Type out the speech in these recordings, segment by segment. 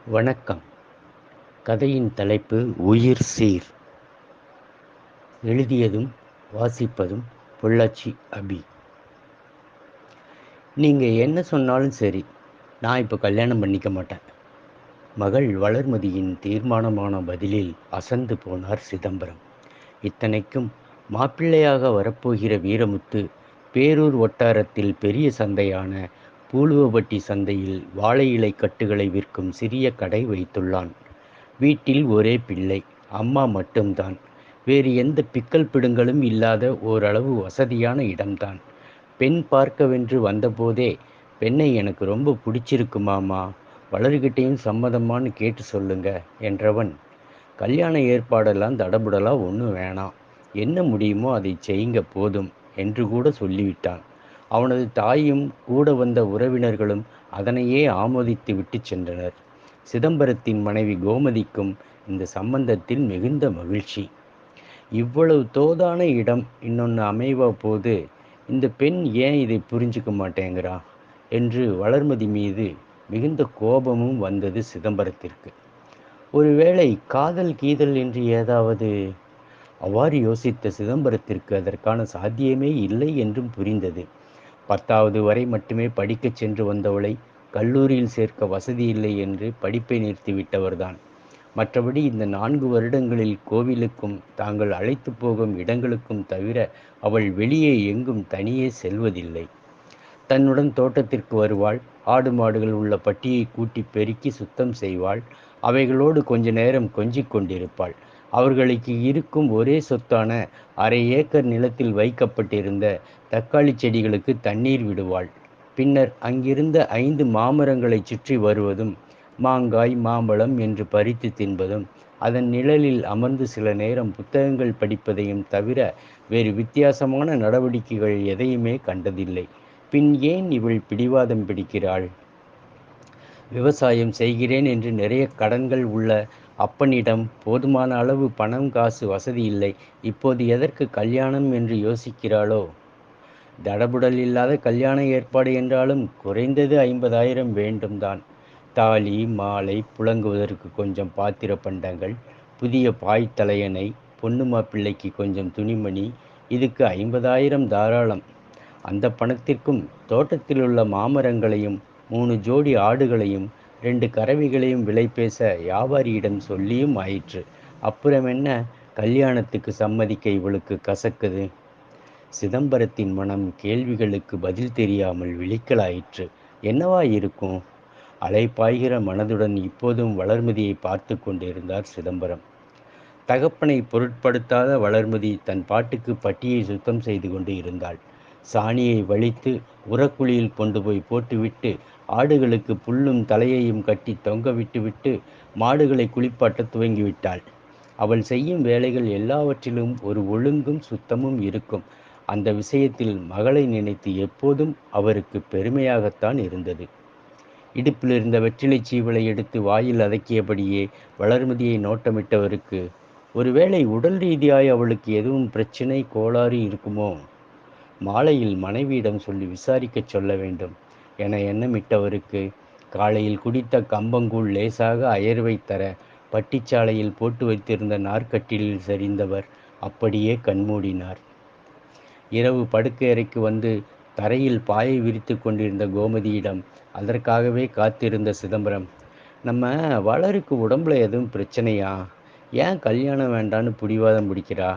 வணக்கம். கதையின் தலைப்பு உயிர் சீர். எழுதியதும் வாசிப்பதும் பொள்ளாச்சி அபி. நீங்க என்ன சொன்னாலும் சரி, நான் இப்போ கல்யாணம் பண்ணிக்க மாட்டேன். மகள் வளர்மதியின் தீர்மானமான பதிலில் அசந்து போனார் சிதம்பரம். இத்தனைக்கும் மாப்பிள்ளையாக வரப்போகிற வீரமுத்து பேரூர் வட்டாரத்தில் பெரிய சந்தையான பூலுவப்பட்டி சந்தையில் வாழை இலை கட்டுகளை விற்கும் சிறிய கடை வைத்துள்ளான். வீட்டில் ஒரே பிள்ளை, அம்மா மட்டும்தான். வேறு எந்த பிக்கல் பிடுங்கலும் இல்லாத ஓரளவு வசதியான இடம்தான். பெண் பார்க்கவென்று வந்தபோதே, பெண்ணை எனக்கு ரொம்ப பிடிச்சிருக்கு மாமா, வளர்கிட்டையும் சம்மதமான்னு கேட்டு சொல்லுங்க என்றவன், கல்யாண ஏற்பாடெல்லாம் தடபுடலாக ஒன்றும் வேணாம், என்ன முடியுமோ அதை செய்யுங்க போதும் என்று கூட சொல்லிவிட்டான். அவனது தாயும் கூட வந்த உறவினர்களும் அதனையே ஆமோதித்து விட்டு சென்றனர். சிதம்பரத்தின் மனைவி கோமதிக்கும் இந்த சம்பந்தத்தில் மிகுந்த மகிழ்ச்சி. இவ்வளவு தோதான இடம் இன்னொன்று அமைவா போது, இந்த பெண் ஏன் இதை புரிஞ்சுக்க மாட்டேங்கிறா என்று வளர்மதி மீது மிகுந்த கோபமும் வந்தது சிதம்பரத்திற்கு. ஒருவேளை காதல் கீதல் என்று ஏதாவது? அவ்வாறு யோசித்த சிதம்பரத்திற்கு அதற்கான சாத்தியமே இல்லை என்றும் புரிந்தது. 10வது வரை மட்டுமே படிக்கச் சென்று வந்தவளை கல்லூரியில் சேர்க்க வசதி இல்லை என்று படிப்பை நிறுத்திவிட்டவர்தான். மற்றபடி இந்த 4 வருடங்களில் கோவிலுக்கும் தாங்கள் அழைத்து போகும் இடங்களுக்கும் தவிர அவள் வெளியே எங்கும் தனியே செல்வதில்லை. தன்னுடன் தோட்டத்திற்கு வருவாள். ஆடு மாடுகள் உள்ள பட்டியை கூட்டி பெருக்கி சுத்தம் செய்வாள். அவைகளோடு கொஞ்ச நேரம் கொஞ்சிக் கொண்டிருப்பாள். அவர்களுக்கு இருக்கும் ஒரே சொத்தான 1/2 ஏக்கர் நிலத்தில் வைக்கப்பட்டிருந்த தக்காளி செடிகளுக்கு தண்ணீர் விடுவாள். பின்னர் அங்கிருந்த 5 மாமரங்களைச் சுற்றி வருவதும், மாங்காய் மாம்பழம் என்று பறித்து தின்பதும், அதன் நிழலில் அமர்ந்து சில நேரம் புத்தகங்கள் படிப்பதையும் தவிர வேறு வித்தியாசமான நடவடிக்கைகள் எதையுமே கண்டதில்லை. பின் ஏன் இவள் பிடிவாதம் பிடிக்கிறாள்? விவசாயம் செய்கிறேன் என்று நிறைய கடன்கள் உள்ள அப்பனிடம் போதுமான அளவு பணம் காசு வசதி இல்லை. இப்போது எதற்கு கல்யாணம் என்று யோசிக்கிறாளோ? தடபுடல் இல்லாத கல்யாண ஏற்பாடு என்றாலும் குறைந்தது 50,000 வேண்டும்தான். தாலி மாலை, புழங்குவதற்கு கொஞ்சம் பாத்திர பண்டங்கள், புதிய பாய் தலையணை, பொண்ணு மாப்பிள்ளைக்கு கொஞ்சம் துணிமணி, இதுக்கு 50,000 தாராளம். அந்த பணத்திற்கும் தோட்டத்திலுள்ள மாமரங்களையும் 3 ஜோடி ஆடுகளையும் 2 கறவைகளையும் விலை பேச வியாபாரியிடம் சொல்லியும் ஆயிற்று. அப்புறம் என்ன, கல்யாணத்துக்கு சம்மதிக்க இவளுக்கு கசக்குது? சிதம்பரத்தின் மனம் கேள்விகளுக்கு பதில் தெரியாமல் விழிக்கலாயிற்று. என்னவா இருக்கும்? அலைபாய்கிற மனதுடன் இப்போதும் வளர்மதியை பார்த்து கொண்டிருந்தார் சிதம்பரம். தகப்பனை பொருட்படுத்தாத வளர்மதி தன் பாட்டுக்கு பட்டியை சுத்தம் செய்து கொண்டு இருந்தாள். சாணியை வலித்து உரக்குழியில் கொண்டு போய் போட்டுவிட்டு, ஆடுகளுக்கு புல்லும் தலையையும் கட்டி தொங்க விட்டுவிட்டு மாடுகளை குளிப்பாட்ட துவங்கிவிட்டாள். அவள் செய்யும் வேலைகள் எல்லாவற்றிலும் ஒரு ஒழுங்கும் சுத்தமும் இருக்கும். அந்த விஷயத்தில் மகளை நினைத்து எப்போதும் அவருக்கு பெருமையாகத்தான் இருந்தது. இடுப்பில் இருந்த வெற்றிலை சீவலை எடுத்து வாயில் அதக்கியபடியே வளர்மதியை நோட்டமிட்டவருக்கு, ஒருவேளை உடல் ரீதியாய் அவளுக்கு எதுவும் பிரச்சினை கோளாறு இருக்குமோ? மாலையில் மனைவியிடம் சொல்லி விசாரிக்கச் சொல்ல வேண்டும் என எண்ணமிட்டவருக்கு, காலையில் குடித்த கம்பங்கூழ் லேசாக அயர்வை தர பட்டிச்சாலையில் போட்டு வைத்திருந்த நார்க்கட்டிலில் சரிந்தவர் அப்படியே கண்மூடினார். இரவு படுக்கை அறைக்கு வந்து தரையில் பாயை விரித்து கொண்டிருந்த கோமதியிடம் அதற்காகவே காத்திருந்த சிதம்பரம், நம்ம வளருக்கு உடம்புல எதுவும் பிரச்சனையா? ஏன் கல்யாணம் வேண்டான்னு பிடிவாதம் பிடிக்கிறா?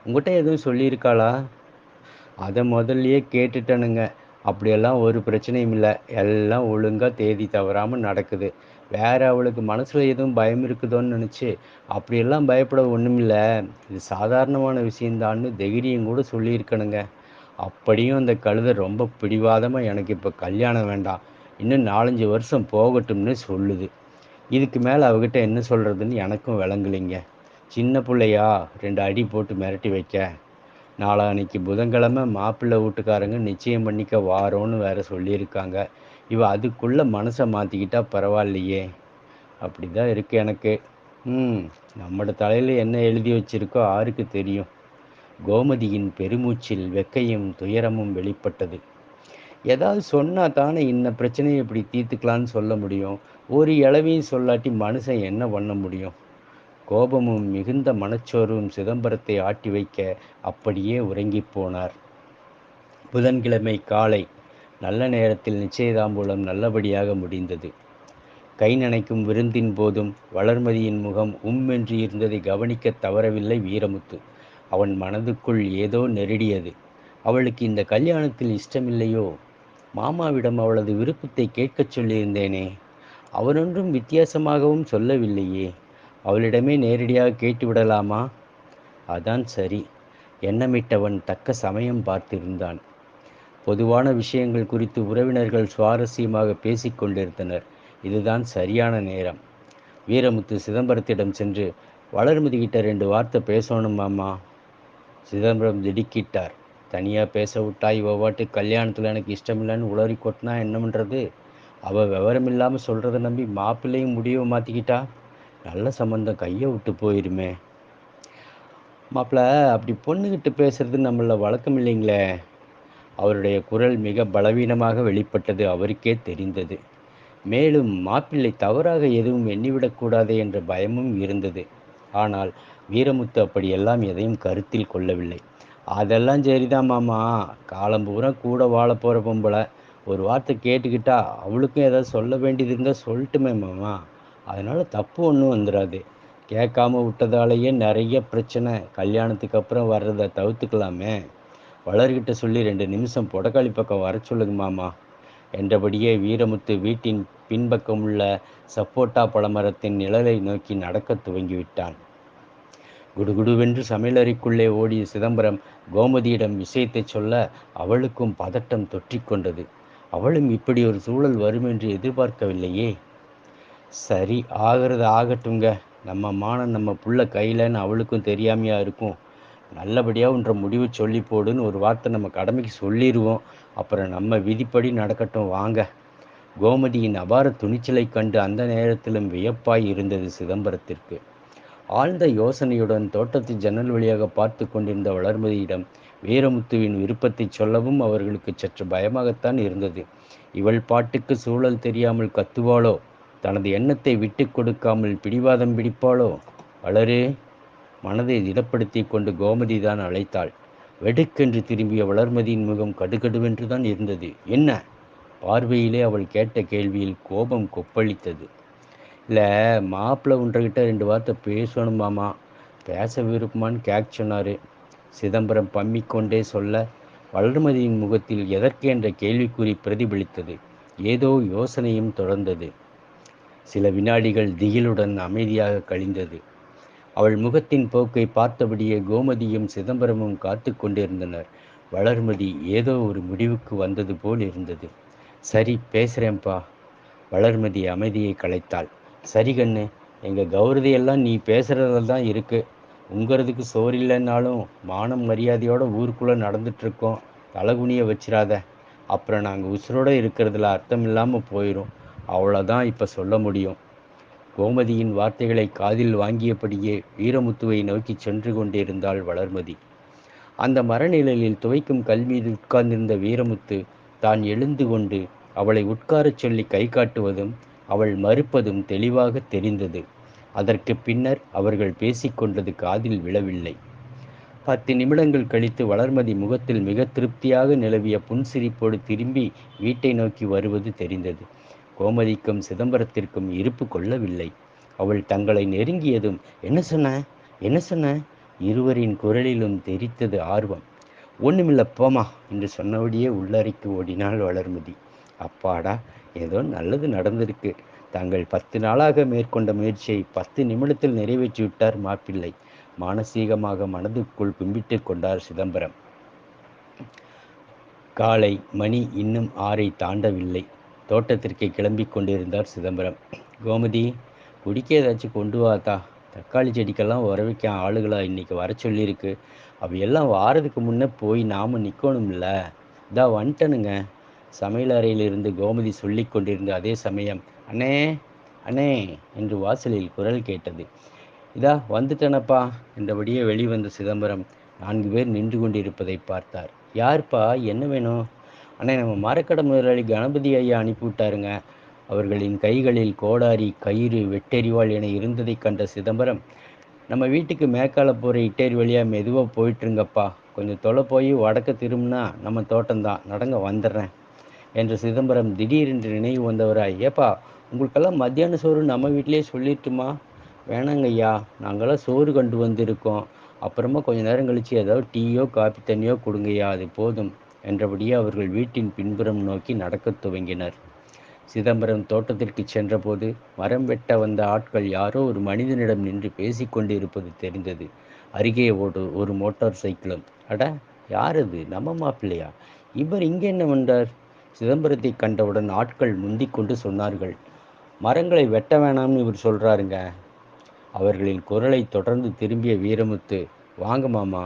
உங்ககிட்ட எதுவும் சொல்லியிருக்காளா? அதை முதல்லையே கேட்டுட்டனுங்க. அப்படியெல்லாம் ஒரு பிரச்சனையும் இல்லை. எல்லாம் ஒழுங்காக தேதி தவறாமல் நடக்குது. வேற அவளுக்கு மனசில் எதுவும் பயம் இருக்குதோன்னு நினச்சி, அப்படியெல்லாம் பயப்பட ஒன்றுமில்ல, இது சாதாரணமான விஷயந்தான்னு தைரியம் கூட சொல்லியிருக்கணுங்க. அப்படியும் அந்த கழுதை ரொம்ப பிடிவாதமாக எனக்கு இப்போ கல்யாணம் வேண்டாம், இன்னும் 4-5 வருஷம் போகட்டும்னு சொல்லுது. இதுக்கு மேலே அவகிட்ட என்ன சொல்கிறதுன்னு எனக்கும் விளங்கலைங்க. சின்ன பிள்ளையா 2 அடி போட்டு மிரட்டி வைக்க? நாளான்னைக்கு புதன்கிழமை மாப்பிள்ளை வீட்டுக்காரங்க நிச்சயம் பண்ணிக்க வாரோன்னு வேற சொல்லியிருக்காங்க. இவ அதுக்குள்ளே மனசை மாற்றிக்கிட்டா பரவாயில்லையே. அப்படி தான் இருக்கு எனக்கு. நம்மளோட தலையில் என்ன எழுதி வச்சிருக்கோ யாருக்கு தெரியும்? கோமதியின் பெருமூச்சில் வெக்கையும் துயரமும் வெளிப்பட்டது. ஏதாவது சொன்னா தானே இந்த பிரச்சனையை இப்படி தீர்த்துக்கலான்னு சொல்ல முடியும். ஒரு இளவையும் சொல்லாட்டி மனுஷன் என்ன பண்ண முடியும்? கோபமும் மிகுந்த மனச்சோர்வும் சிதம்பரத்தை ஆட்டி வைக்க அப்படியே உறங்கிப் போனார். புதன்கிழமை காலை நல்ல நேரத்தில் நிச்சயதாம்பூலம் நல்லபடியாக முடிந்தது. கை நனைக்கும் விருந்தின் போதும் வளர்மதியின் முகம் என்று இருந்ததை கவனிக்க தவறவில்லை வீரமுத்து. அவன் மனதுக்குள் ஏதோ நெருடியது. அவளுக்கு இந்த கல்யாணத்தில் இஷ்டமில்லையோ? மாமாவிடம் அவளது விருப்பத்தை கேட்கச் சொல்லியிருந்தேனே, அவனொன்றும் வித்தியாசமாகவும் சொல்லவில்லையே. அவளிடமே நேரடியாக கேட்டுவிடலாமா? அதான் சரி. எண்ணமிட்டவன் தக்க சமயம் பார்த்திருந்தான். பொதுவான விஷயங்கள் குறித்து உறவினர்கள் சுவாரஸ்யமாக பேசிக் கொண்டிருந்தனர். இதுதான் சரியான நேரம். வீரமுத்து சிதம்பரத்திடம் சென்று, வளர்மதி கிட்ட 2 வார்த்தை பேசணும் மாமா. சிதம்பரம் திடுக்கிட்டார். தனியாக பேச விட்டா இவ பாட்டு கல்யாணத்தில் எனக்கு இஷ்டமில்லைன்னு உளறி கொட்டினா என்ன பண்ணுறது? அவள் விவரமில்லாமல் சொல்கிறத நம்பி மாப்பிள்ளையும் முடிவை மாற்றிக்கிட்டா நல்ல சம்பந்தம் கையை விட்டு போயிருமே. மாப்பிள்ள, அப்படி பொண்ணுக்கிட்ட பேசுறது நம்மள வழக்கம் இல்லைங்களே. அவருடைய குரல் மிக பலவீனமாக வெளிப்பட்டது. அவருக்கே தெரிந்தது. மேலும் மாப்பிள்ளை தவறாக எதுவும் எண்ணிவிடக்கூடாதே என்ற பயமும் இருந்தது. ஆனால் வீரமுத்து அப்படியெல்லாம் எதையும் கருத்தில் கொள்ளவில்லை. அதெல்லாம் சரிதான் மாமா. காலம்பூரா கூட வாழ போகிற பொம்பளை ஒரு வார்த்தை கேட்டுக்கிட்டா அவளுக்கும் ஏதாவது சொல்ல வேண்டியது இருந்தால் சொல்லட்டுமே மாமா. அதனால் தப்பு ஒன்றும் வந்துடாது. கேட்காம விட்டதாலேயே நிறைய பிரச்சனை. கல்யாணத்துக்கு அப்புறம் வர்றதை தவிர்த்துக்கலாமே. வளர்கிட்ட சொல்லி 2 நிமிஷம் பொடக்காளி பக்கம் வர சொல்லுங்க மாமா என்றபடியே வீரமுத்து வீட்டின் பின்பக்கம் உள்ள சப்போட்டா பழமரத்தின் நிழலை நோக்கி நடக்கத் துவங்கிவிட்டான். குடுகுடுவென்று சமையலறைக்குள்ளே ஓடிய சிதம்பரம் கோமதியிடம் விஷயத்தை சொல்ல அவளுக்கும் பதட்டம் தொற்றிக்கொண்டது. அவளும் இப்படி ஒரு சூழல் வரும் என்று எதிர்பார்க்கவில்லையே. சரி, ஆகிறது ஆகட்டுங்க. நம்ம மானம் நம்ம புள்ள கையிலன்னு அவளுக்கும் தெரியாமையா இருக்கும். நல்லபடியாக ஒன்ற முடிவு சொல்லி போடுன்னு ஒரு வார்த்தை நம்ம கடமைக்கு சொல்லிடுவோம். அப்புறம் நம்ம விதிப்படி நடக்கட்டும் வாங்க. கோமதியின் அபார துணிச்சலை கண்டு அந்த நேரத்திலும் வியப்பாய் இருந்தது சிதம்பரத்திற்கு. ஆழ்ந்த யோசனையுடன் தோட்டத்து ஜன்னல் வழியாக பார்த்து கொண்டிருந்த வளர்மதியிடம் வீரமுத்துவின் விருப்பத்தை சொல்லவும் அவர்களுக்கு சற்று பயமாகத்தான் இருந்தது. இவள் பாட்டுக்கு சூழல் தெரியாமல் கத்துவாளோ? தனது எண்ணத்தை விட்டு கொடுக்காமல் பிடிவாதம் பிடிப்பாளோ? வளரு! மனதை திடப்படுத்தி கொண்டு கோமதி தான் அழைத்தாள். வெடுக்கென்று திரும்பிய வளர்மதியின் முகம் கடுகடுவென்று தான் இருந்தது. என்ன? பார்வையிலே அவள் கேட்ட கேள்வியில் கோபம் கொப்பளித்தது. இல்லை, மாப்பிள்ளை உன்கிட்ட 2 வார்த்தை பேசணும் மாமா. பேச விருப்பமான்னு கேட்க சொன்னார். சிதம்பரம் பம்மிக்கொண்டே சொல்ல வளர்மதியின் முகத்தில் எதற்கு என்ற கேள்விக்குறி பிரதிபலித்தது. ஏதோ யோசனையும் தொடர்ந்தது. சில வினாடிகள் திகிலுடன் அமைதியாக கழிந்தது. அவள் முகத்தின் போக்கை பார்த்தபடியே கோமதியும் சிதம்பரமும் காத்து கொண்டிருந்தனர். வளர்மதி ஏதோ ஒரு முடிவுக்கு வந்தது போல் இருந்தது. சரி, பேசுகிறேன்ப்பா. வளர்மதி அமைதியை கலைத்தாள். சரி கண்ணு, எங்கள் கௌரதியெல்லாம் நீ பேசுகிறதுல தான் இருக்குது. உங்கிறதுக்கு சோறு இல்லைன்னாலும் மானம் மரியாதையோடு ஊருக்குள்ளே நடந்துட்டுருக்கோம். தலகுனியை வச்சிடாத. அப்புறம் நாங்கள் உசுரோடு இருக்கிறதுல அர்த்தம் இல்லாமல் போயிடும். அவ்வளோதான் இப்போ சொல்ல முடியும். கோமதியின் வார்த்தைகளை காதில் வாங்கியபடியே வீரமுத்துவை நோக்கி சென்று கொண்டிருந்தாள் வளர்மதி. அந்த மரநிழலில் துவைக்கும் கல் மீது உட்கார்ந்திருந்த வீரமுத்து தான் எழுந்து கொண்டு அவளை உட்காரச் சொல்லி கை காட்டுவதும் அவள் மறுப்பதும் தெளிவாக தெரிந்தது. அதற்கு பின்னர் அவர்கள் பேசிக்கொண்டது காதில் விழவில்லை. 10 நிமிடங்கள் கழித்து வளர்மதி முகத்தில் மிக திருப்தியாக நிலவிய புன்சிரிப்போடு திரும்பி வீட்டை நோக்கி வருவது தெரிந்தது. கோமதிக்கும் சிதம்பரத்திற்கும் இருப்பு கொள்ளவில்லை. அவள் தங்களை நெருங்கியதும், என்ன சொன்ன, என்ன சொன்ன? இருவரின் குரலிலும் தெரித்தது ஆர்வம். ஒண்ணுமில்ல போமா என்று சொன்னபடியே உள்ளறைக்கு ஓடினாள் வளர்மதி. அப்பாடா, ஏதோ நல்லது நடந்திருக்கு. தாங்கள் 10 நாளாக மேற்கொண்ட முயற்சியை 10 நிமிடத்தில் நிறைவேற்றிவிட்டார் மாப்பிள்ளை. மானசீகமாக மனதுக்குள் கும்பிட்டு கொண்டார் சிதம்பரம். காலை மணி இன்னும் 6ஐ தாண்டவில்லை. தோட்டத்திற்கு கிளம்பி கொண்டிருந்தார் சிதம்பரம். கோமதி, குடிக்க ஏதாச்சும் கொண்டு வாத்தா. தக்காளி செடிக்கெல்லாம் உர வைக்க ஆளுகளா இன்னைக்கு வர சொல்லியிருக்கு. அவையெல்லாம் வாரதுக்கு முன்னே போய் நாம் நிற்கணும்ல. இதா வந்துட்டனுங்க. சமையல் அறையிலிருந்து கோமதி சொல்லி கொண்டிருந்த அதே சமயம், அண்ணே அண்ணே என்று வாசலில் குரல் கேட்டது. இதா வந்துட்டனப்பா என்றபடியே வெளிவந்த சிதம்பரம் 4 பேர் நின்று கொண்டிருப்பதை பார்த்தார். யார்ப்பா, என்ன வேணும்? அண்ணே, நம்ம மரக்கடை முதலாளி கணபதி ஐயா அனுப்பிவிட்டாருங்க. அவர்களின் கைகளில் கோடாரி, கயிறு, வெட்டெறிவாள் என இருந்ததைக் கண்ட சிதம்பரம், நம்ம வீட்டுக்கு மேற்கால போகிற இட்டேரி வழியாக மெதுவாக போயிட்டுருங்கப்பா, கொஞ்சம் தொலை போய் வடக்க திரும்பினா நம்ம தோட்டம்தான், நடங்க வந்துடுறேன் என்ற சிதம்பரம் திடீரென்று நினைவு வந்தவராய், ஏப்பா உங்களுக்கெல்லாம் மத்தியான சோறு நம்ம வீட்டிலேயே சொல்லிட்டுமா? வேணாங்க ஐயா, நாங்களாம் சோறு கண்டு வந்திருக்கோம், அப்புறமா கொஞ்ச நேரம் கழித்து ஏதாவது டீயோ காப்பி தண்ணியோ கொடுங்கய்யா, அது போதும் என்றபடியே அவர்கள் வீட்டின் பின்புறம் நோக்கி நடக்கத் துவங்கினர். சிதம்பரம் தோட்டத்திற்கு சென்றபோது மரம் வெட்ட வந்த ஆட்கள் யாரோ ஒரு மனிதனிடம் நின்று பேசிக்கொண்டிருப்பது தெரிந்தது. அருகே ஒரு மோட்டார் சைக்கிளும். அட, யார் அது? நம்ம மாப்பிள்ளையா? இவர் இங்கே என்ன வந்தார்? சிதம்பரத்தை கண்டவுடன் ஆட்கள் முந்திக் கொண்டு சொன்னார்கள், மரங்களை வெட்ட வேணாம்னு இவர் சொல்றாருங்க. அவர்களின் குரலை தொடர்ந்து திரும்பிய வீரமுத்து, வாங்க மாமா,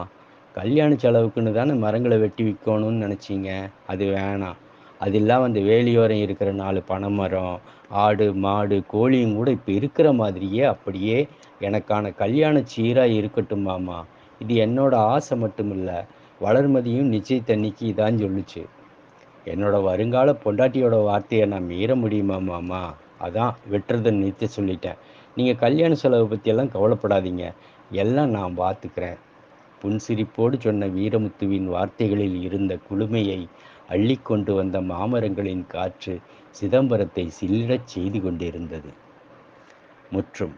கல்யாண செலவுக்குன்னு தானே மரங்களை வெட்டி விற்கணும்னு நினச்சிங்க, அது வேணாம். அது இல்லாமல் அந்த வேலியோரம் இருக்கிற 4 பனை மரம், ஆடு மாடு கோழியும் கூட இப்போ இருக்கிற மாதிரியே அப்படியே எனக்கான கல்யாண சீராக இருக்கட்டும் மாமா. இது என்னோட ஆசை மட்டும் இல்லை, வளர்மதியும் நிச்சயத்தன்னைக்கு இதான் சொல்லுச்சு. என்னோட வருங்கால பொண்டாட்டியோட வார்த்தையை நான் மீற முடியுமா மாமா? அதான் வெட்டுறதை நிறுத்த சொல்லிட்டேன். நீங்கள் கல்யாண செலவை பற்றியெல்லாம் கவலைப்படாதீங்க, எல்லாம் நான் பார்த்துக்கிறேன். புன்சிரிப்போடு சொன்ன வீரமுத்துவின் வார்த்தைகளில் இருந்த குளுமையை அள்ளிக்கொண்டு வந்த மாமரங்களின் காற்று சிதம்பரத்தை சில்லிடச் செய்து கொண்டிருந்தது. முற்றும்.